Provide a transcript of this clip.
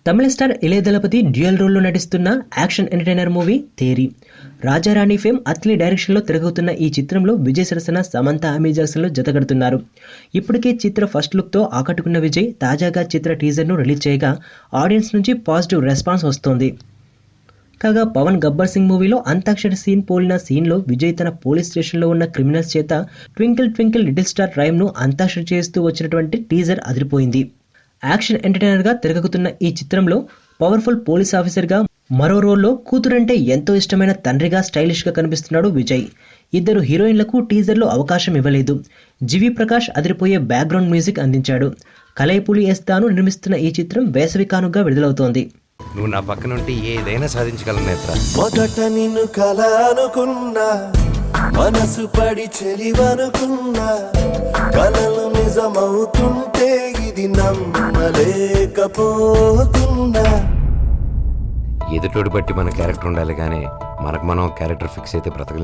తమిళ star ఇళయ దళపతి dual రోల్లో నటిస్తున్న action entertainer movie తేరి. రాజారాణి fame Atlee డైరెక్షన్లో తిరగవుతున్న ఈ చిత్రంలో విజయ్ సరసన, సమంత, అమీ జాక్సన్లు జతకడుతున్నారు. ఇప్పటికే చిత్ర ఫస్ట్ లుక్తో ఆకట్టుకున్న విజయ్ తాజాగా చిత్ర టీజర్ను రిలీజ్ చేయగా ఆడియన్స్ నుంచి పాజిటివ్ రెస్పాన్స్ వస్తోంది. కాగా పవన్ గబ్బర్ సింగ్ మూవీలో అంతాక్షరి సీన్ పోలిన సీన్లో విజయ్ తన పోలీస్ స్టేషన్లో ఉన్న క్రిమినల్స్ చేత ట్వింకిల్ ట్వింకిల్ లిటిల్ స్టార్ రైమ్ను అంతాక్షరి చేస్తూ వచ్చినటువంటి టీజర్ అదిరిపోయింది. యాక్షన్ ఎంటర్టైనర్గా తిరగకుతున్న ఈ చిత్రంలో పవర్ఫుల్ పోలీస్ ఆఫీసర్గా, మరో రోల్లో కూతురంటే ఎంతో ఇష్టమైన తండ్రిగా స్టైలిష్గా కనిపిస్తున్నాడు విజయ్. ఇద్దరు హీరోయిన్లకు టీజర్లో అవకాశం ఇవ్వలేదు. జీవి ప్రకాష్ అదిరిపోయే బ్యాక్గ్రౌండ్ మ్యూజిక్ అందించాడు. కలైపులి ఎస్తాను నిర్మిస్తున్న ఈ చిత్రం వేసవి కానుకగా విడుదలవుతోంది. నువ్వు నా పక్కనుంటే ఏదైనా సాధించగలను నేత్ర. మొదట నిన్ను కల అనుకున్నా, మనసు పడి చెలివనుకున్నా, కలలు నిజమవుతుంటే ఇది నమ్మలేకపోతున్నా. ఎదుటోడి బట్టి మన క్యారెక్టర్ ఉండాలి కానీ మనకు మనం క్యారెక్టర్ ఫిక్స్ అయితే బ్రతకలేం.